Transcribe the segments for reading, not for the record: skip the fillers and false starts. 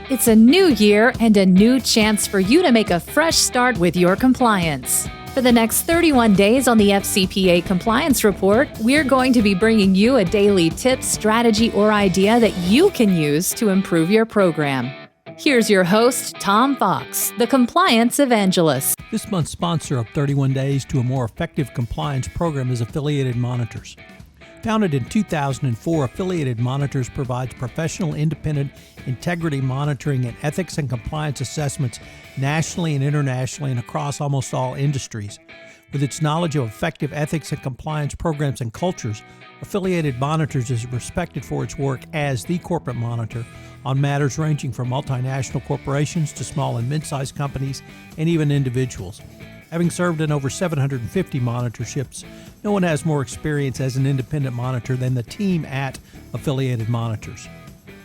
It's a new year and a new chance for you to make a fresh start with your compliance. For the next 31 days on the FCPA Compliance Report, we're going to be bringing you a daily tip, strategy, or idea that you can use to improve your program. Here's your host, Tom Fox, the Compliance Evangelist. This month's sponsor of 31 Days to a More Effective Compliance Program is Affiliated Monitors. Founded in 2004, Affiliated Monitors provides professional, independent integrity monitoring and ethics and compliance assessments nationally and internationally and across almost all industries. With its knowledge of effective ethics and compliance programs and cultures, Affiliated Monitors is respected for its work as the corporate monitor on matters ranging from multinational corporations to small and mid-sized companies and even individuals. Having served in over 750 monitorships, no one has more experience as an independent monitor than the team at Affiliated Monitors.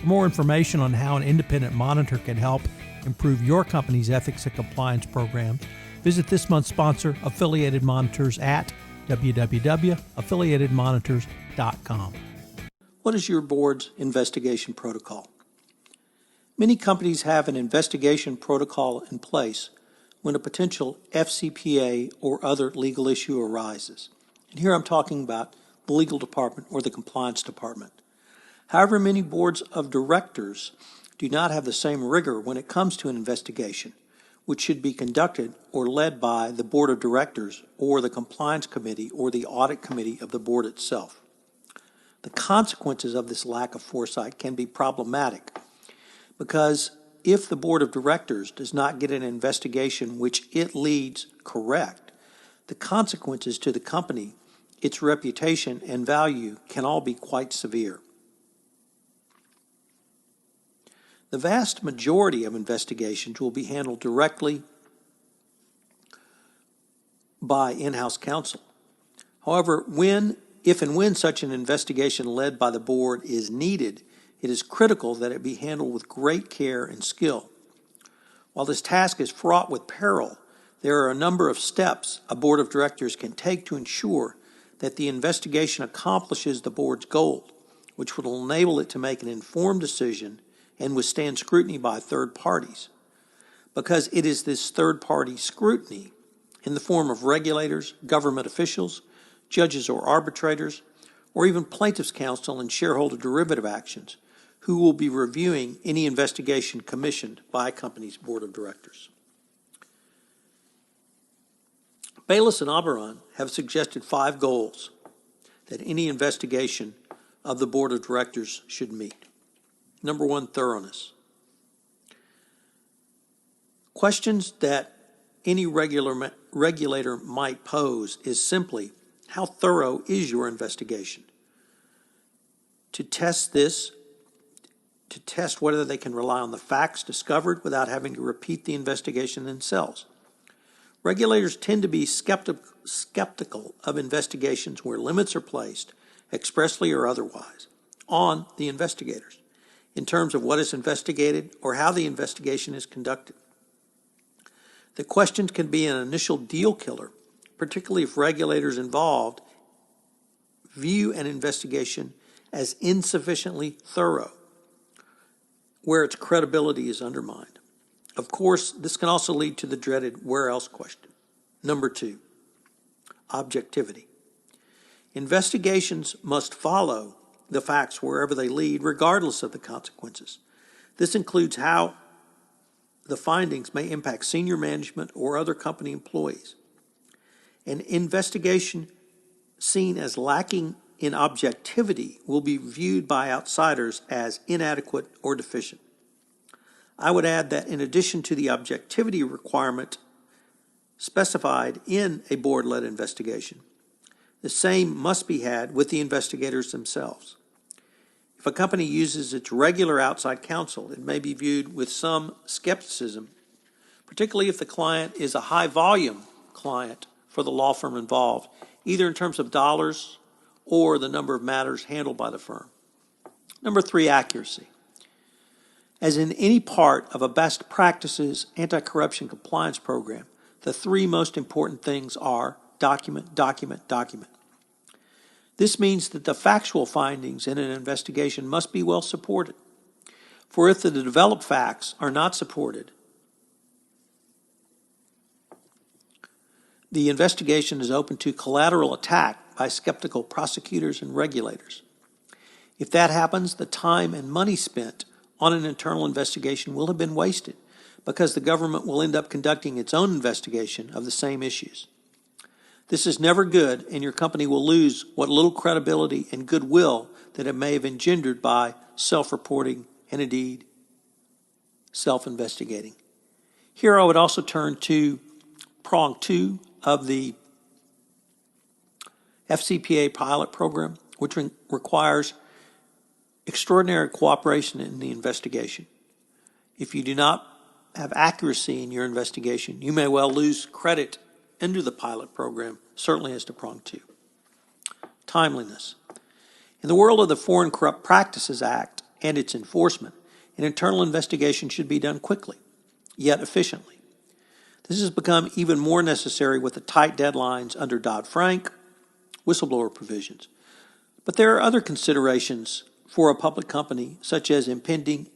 For more information on how an independent monitor can help improve your company's ethics and compliance program, visit this month's sponsor, Affiliated Monitors, at www.affiliatedmonitors.com. What is your board's investigation protocol? Many companies have an investigation protocol in place when a potential FCPA or other legal issue arises. And here I'm talking about the legal department or the compliance department. However, many boards of directors do not have the same rigor when it comes to an investigation, which should be conducted or led by the board of directors or the compliance committee or the audit committee of the board itself. The consequences of this lack of foresight can be problematic because if the board of directors does not get an investigation which it leads correct, the consequences to the company, its reputation, and value can all be quite severe. The vast majority of investigations will be handled directly by in-house counsel. However, if and when such an investigation led by the board is needed, it is critical that it be handled with great care and skill. While this task is fraught with peril, there are a number of steps a board of directors can take to ensure that the investigation accomplishes the board's goal, which will enable it to make an informed decision and withstand scrutiny by third parties. Because it is this third-party scrutiny in the form of regulators, government officials, judges or arbitrators, or even plaintiffs' counsel and shareholder derivative actions who will be reviewing any investigation commissioned by a company's board of directors. Bayless and Oberon have suggested 5 goals that any investigation of the board of directors should meet. Number 1, thoroughness. Questions that any regulator might pose is simply, how thorough is your investigation? To test whether they can rely on the facts discovered without having to repeat the investigation themselves. Regulators tend to be skeptical of investigations where limits are placed, expressly or otherwise, on the investigators in terms of what is investigated or how the investigation is conducted. The questions can be an initial deal killer, particularly if regulators involved view an investigation as insufficiently thorough, where its credibility is undermined. Of course, this can also lead to the dreaded where else question. Number 2, objectivity. Investigations must follow the facts wherever they lead, regardless of the consequences. This includes how the findings may impact senior management or other company employees. An investigation seen as lacking in objectivity will be viewed by outsiders as inadequate or deficient. I would add that in addition to the objectivity requirement specified in a board-led investigation, the same must be had with the investigators themselves. If a company uses its regular outside counsel, it may be viewed with some skepticism, particularly if the client is a high-volume client for the law firm involved, either in terms of dollars or the number of matters handled by the firm. Number 3, accuracy. As in any part of a best practices anti-corruption compliance program, the 3 most important things are document, document, document. This means that the factual findings in an investigation must be well supported. For if the developed facts are not supported, the investigation is open to collateral attack by skeptical prosecutors and regulators. If that happens, the time and money spent on an internal investigation will have been wasted because the government will end up conducting its own investigation of the same issues. This is never good, and your company will lose what little credibility and goodwill that it may have engendered by self-reporting and indeed self-investigating. Here I would also turn to prong 2 of the FCPA pilot program, which requires extraordinary cooperation in the investigation. If you do not have accuracy in your investigation, you may well lose credit into the pilot program, certainly as to prong 2. Timeliness. In the world of the Foreign Corrupt Practices Act and its enforcement, an internal investigation should be done quickly, yet efficiently. This has become even more necessary with the tight deadlines under Dodd-Frank whistleblower provisions. But there are other considerations for a public company, such as impending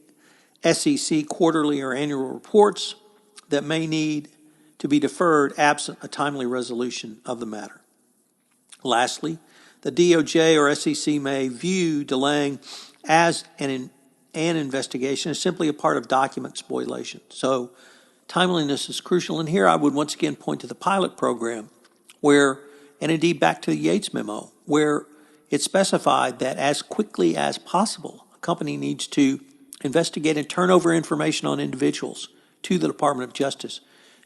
SEC quarterly or annual reports that may need to be deferred absent a timely resolution of the matter. Lastly, the DOJ or SEC may view delaying as an investigation as simply a part of document spoliation. So timeliness is crucial. And here I would once again point to the pilot program where, and indeed back to the Yates memo, where it specified that as quickly as possible, a company needs to investigate and turn over information on individuals to the Department of Justice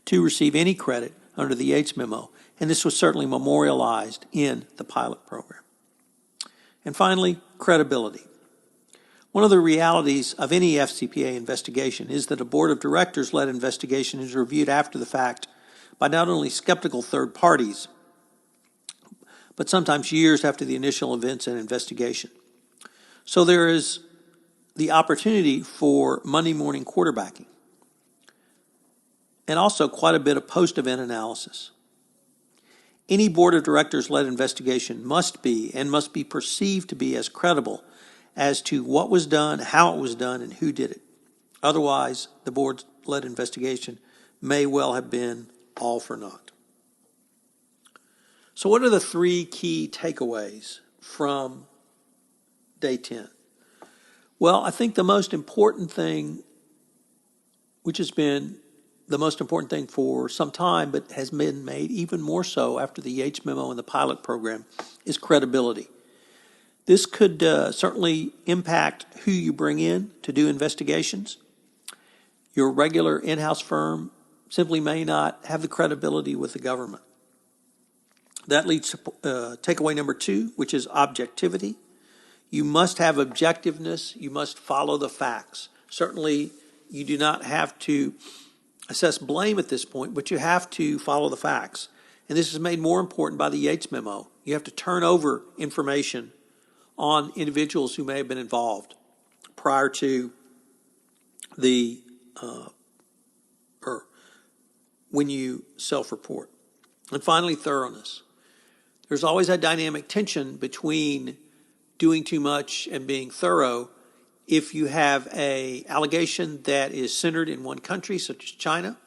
to receive any credit under the Yates memo. And this was certainly memorialized in the pilot program. And finally, credibility. One of the realities of any FCPA investigation is that a board of directors-led investigation is reviewed after the fact by not only skeptical third parties, but sometimes years after the initial events and investigation. So there is the opportunity for Monday morning quarterbacking and also quite a bit of post-event analysis. Any board of directors-led investigation must be perceived to be as credible as to what was done, how it was done, and who did it. Otherwise, the board-led investigation may well have been all for naught. So what are the 3 key takeaways from day 10? Well, I think the most important thing, which has been the most important thing for some time, but has been made even more so after the Yates memo and the pilot program, is credibility. This could certainly impact who you bring in to do investigations. Your regular in-house firm simply may not have the credibility with the government. That leads to takeaway number 2, which is objectivity. You must have objectiveness. You must follow the facts. Certainly, you do not have to assess blame at this point, but you have to follow the facts. And this is made more important by the Yates memo. You have to turn over information on individuals who may have been involved prior to the or when you self-report. And finally, thoroughness. There's always a dynamic tension between doing too much and being thorough. If you have an allegation that is centered in one country, such as China,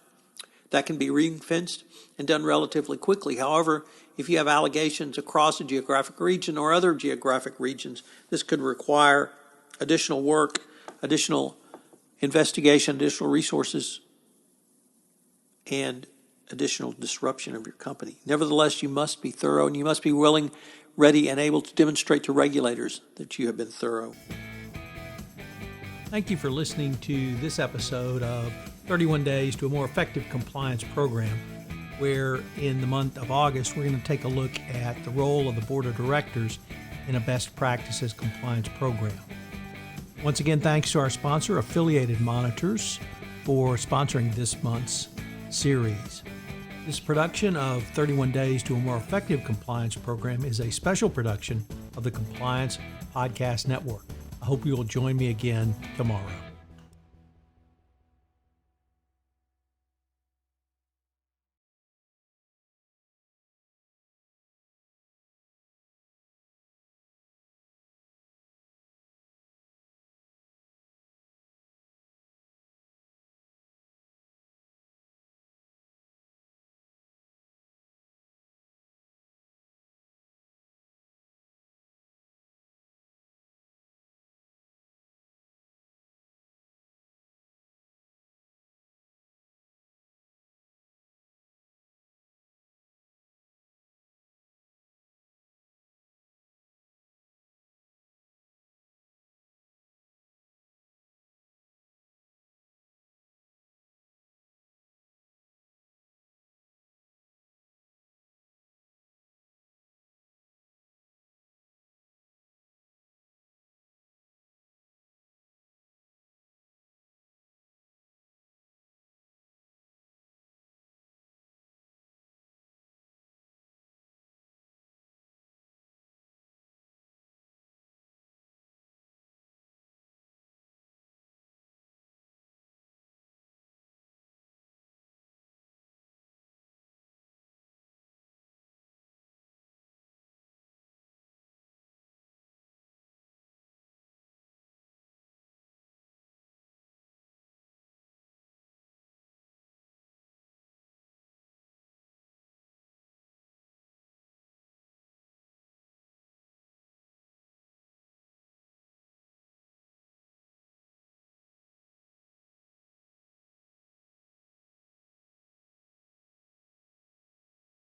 that can be ring-fenced and done relatively quickly. However, if you have allegations across a geographic region or other geographic regions, this could require additional work, additional investigation, additional resources, and additional disruption of your company. Nevertheless, you must be thorough, and you must be willing, ready, and able to demonstrate to regulators that you have been thorough. Thank you for listening to this episode of 31 Days to a More Effective Compliance Program, where in the month of August, we're going to take a look at the role of the Board of Directors in a best practices compliance program. Once again, thanks to our sponsor, Affiliated Monitors, for sponsoring this month's series. This production of 31 Days to a More Effective Compliance Program is a special production of the Compliance Podcast Network. I hope you will join me again tomorrow.